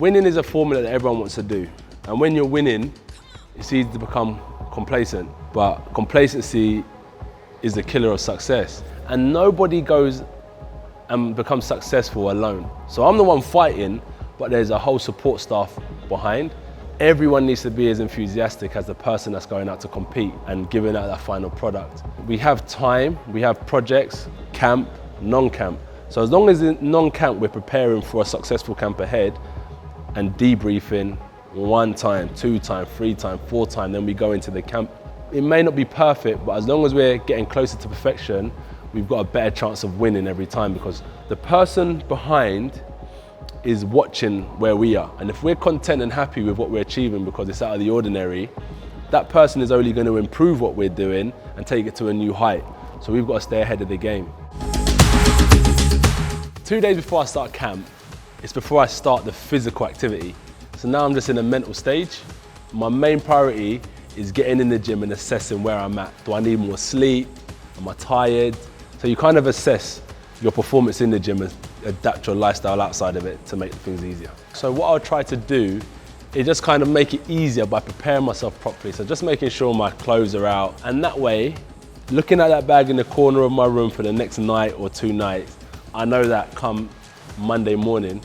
Winning is a formula that everyone wants to do. And when you're winning, it's easy to become complacent. But complacency is the killer of success. And nobody goes and becomes successful alone. So I'm the one fighting, but there's a whole support staff behind. Everyone needs to be as enthusiastic as the person that's going out to compete and giving out that final product. We have time, we have projects, camp, non-camp. So as long as in non-camp we're preparing for a successful camp ahead and debriefing 1 time, 2 time, 3 time, 4 time, then we go into the camp. It may not be perfect, but as long as we're getting closer to perfection, we've got a better chance of winning every time, because the person behind is watching where we are. And if we're content and happy with what we're achieving because it's out of the ordinary, that person is only going to improve what we're doing and take it to a new height. So we've got to stay ahead of the game. 2 days before I start camp, it's before I start the physical activity. So now I'm just in a mental stage. My main priority is getting in the gym and assessing where I'm at. Do I need more sleep? Am I tired? So you kind of assess your performance in the gym and adapt your lifestyle outside of it to make things easier. So what I'll try to do is just kind of make it easier by preparing myself properly. So just making sure my clothes are out. And that way, looking at that bag in the corner of my room for the next night or 2 nights, I know that come Monday morning,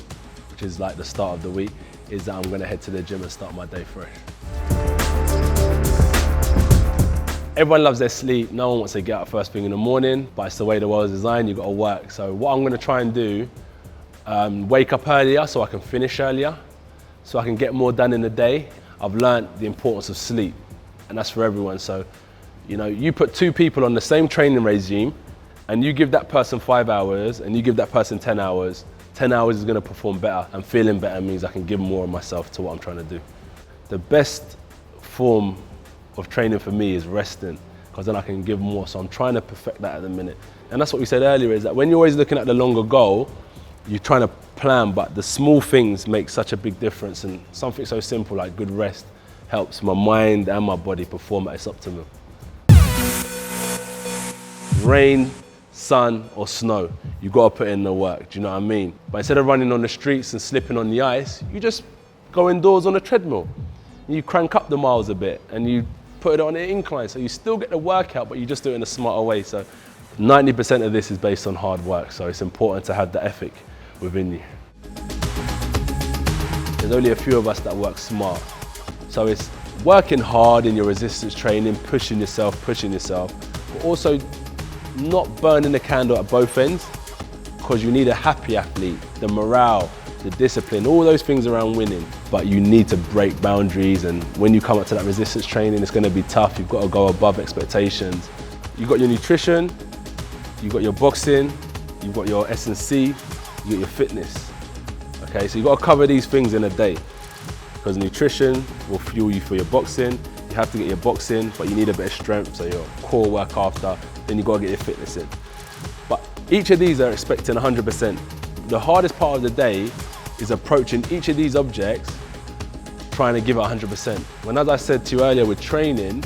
which is like the start of the week, is that I'm gonna head to the gym and start my day fresh. Everyone loves their sleep. No one wants to get up first thing in the morning, but it's the way the world is designed, you've got to work. So what I'm going to try and do, wake up earlier so I can finish earlier, so I can get more done in the day. I've learned the importance of sleep, and that's for everyone. So, you know, you put 2 people on the same training regime, and you give that person 5 hours, and you give that person 10 hours, 10 hours is going to perform better, and feeling better means I can give more of myself to what I'm trying to do. The best form of training for me is resting, because then I can give more. So I'm trying to perfect that at the minute. And that's what we said earlier, is that when you're always looking at the longer goal, you're trying to plan, but the small things make such a big difference. And something so simple like good rest helps my mind and my body perform at its optimum. Rain, sun or snow, you got to put in the work, do you know what I mean? But instead of running on the streets and slipping on the ice, you just go indoors on a treadmill. You crank up the miles a bit and you put it on an incline, so you still get the workout, but you just do it in a smarter way. So 90% of this is based on hard work, so it's important to have the ethic within you. There's only a few of us that work smart. So it's working hard in your resistance training, pushing yourself, but also not burning the candle at both ends, because you need a happy athlete, the morale, the discipline, all those things around winning. But you need to break boundaries, and when you come up to that resistance training, it's going to be tough. You've got to go above expectations. You've got your nutrition, you've got your boxing, you've got your S&C, you've got your fitness. Okay, so you've got to cover these things in a day, because nutrition will fuel you for your boxing. You have to get your boxing, but you need a bit of strength, so your core work after, then you've got to get your fitness in. But each of these are expecting 100%. The hardest part of the day is approaching each of these objects, trying to give it 100%. When, as I said to you earlier, with training,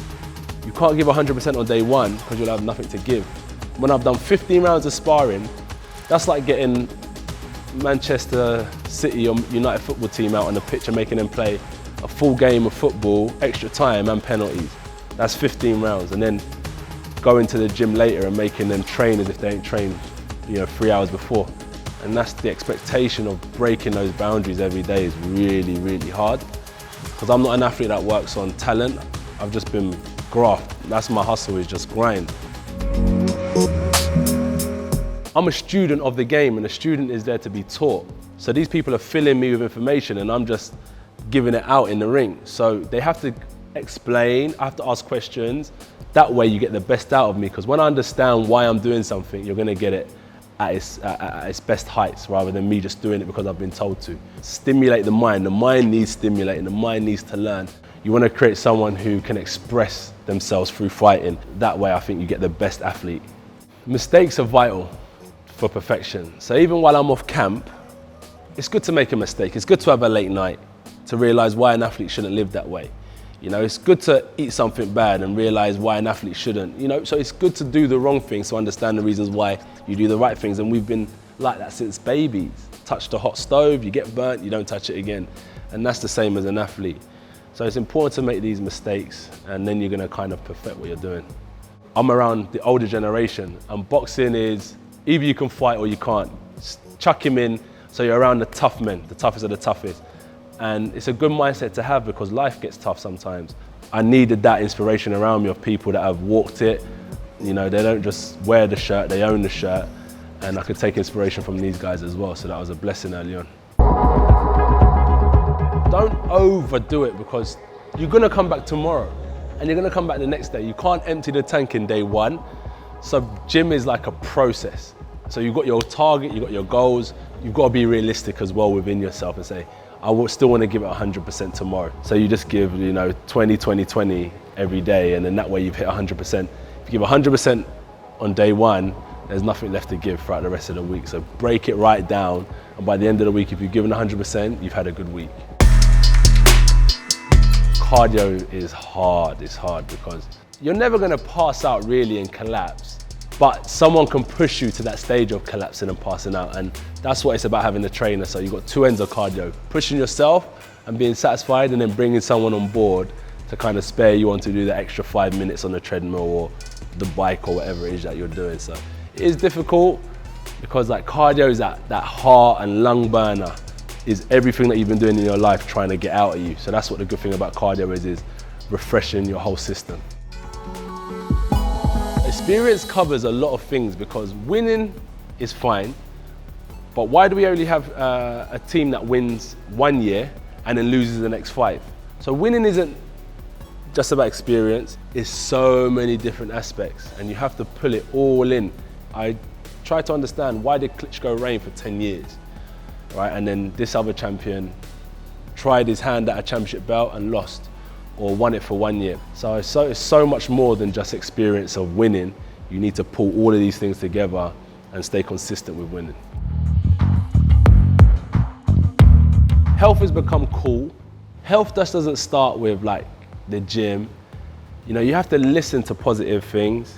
you can't give 100% on day 1 because you'll have nothing to give. When I've done 15 rounds of sparring, that's like getting Manchester City or United football team out on the pitch and making them play a full game of football, extra time and penalties. That's 15 rounds. And then going to the gym later and making them train as if they ain't trained, 3 hours before. And that's the expectation of breaking those boundaries every day is really, really hard. Because I'm not an athlete that works on talent. I've just been graft. That's my hustle, is just grind. I'm a student of the game, and a student is there to be taught. So these people are filling me with information and I'm just giving it out in the ring. So they have to explain, I have to ask questions. That way you get the best out of me, because when I understand why I'm doing something, you're gonna get it at its best heights, rather than me just doing it because I've been told to. Stimulate the mind. The mind needs stimulating. The mind needs to learn. You want to create someone who can express themselves through fighting. That way I think you get the best athlete. Mistakes are vital for perfection. So even while I'm off camp, it's good to make a mistake. It's good to have a late night to realize why an athlete shouldn't live that way. It's good to eat something bad and realize why an athlete shouldn't. So it's good to do the wrong things to understand the reasons why you do the right things. And we've been like that since babies. Touch the hot stove, you get burnt, you don't touch it again. And that's the same as an athlete. So it's important to make these mistakes, and then you're gonna kind of perfect what you're doing. I'm around the older generation, and boxing is either you can fight or you can't. Just chuck him in, so you're around the tough men, the toughest of the toughest. And it's a good mindset to have because life gets tough sometimes. I needed that inspiration around me of people that have walked it. You know, they don't just wear the shirt, they own the shirt. And I could take inspiration from these guys as well, so that was a blessing early on. Don't overdo it because you're gonna come back tomorrow and you're gonna come back the next day. You can't empty the tank in day one. So gym is like a process. So you've got your target, you've got your goals, you've got to be realistic as well within yourself and say, I will still want to give it 100% tomorrow. So you just give, 20, 20, 20 every day, and then that way you've hit 100%. If you give 100% on day one, there's nothing left to give throughout the rest of the week. So break it right down, and by the end of the week, if you've given 100%, you've had a good week. Cardio is hard, it's hard because you're never gonna pass out really and collapse, but someone can push you to that stage of collapsing and passing out, and that's what it's about having a trainer. So you've got two ends of cardio, pushing yourself and being satisfied, and then bringing someone on board to kind of spare you on to do the extra 5 minutes on the treadmill or the bike or whatever it is that you're doing. So it is difficult because like cardio is that heart and lung burner, is everything that you've been doing in your life trying to get out of you. So that's what the good thing about cardio is refreshing your whole system. Experience covers a lot of things because winning is fine, but why do we only have a team that wins 1 year and then loses the next 5? So winning isn't just about experience, it's so many different aspects and you have to pull it all in. I try to understand, why did Klitschko reign for 10 years? Right, and then this other champion tried his hand at a championship belt and lost, or won it for 1 year. So it's so much more than just experience of winning. You need to pull all of these things together and stay consistent with winning. Health has become cool. Health just doesn't start with like the gym. You have to listen to positive things.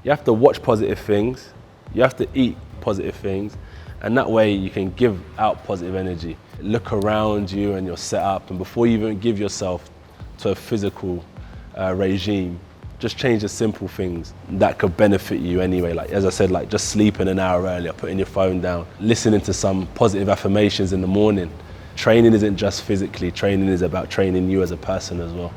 You have to watch positive things. You have to eat positive things. And that way you can give out positive energy. Look around you and your setup, and before you even give yourself to a physical regime, just change the simple things that could benefit you anyway. Like, as I said, like just sleeping an hour earlier, putting your phone down, listening to some positive affirmations in the morning. Training isn't just physically, training is about training you as a person as well.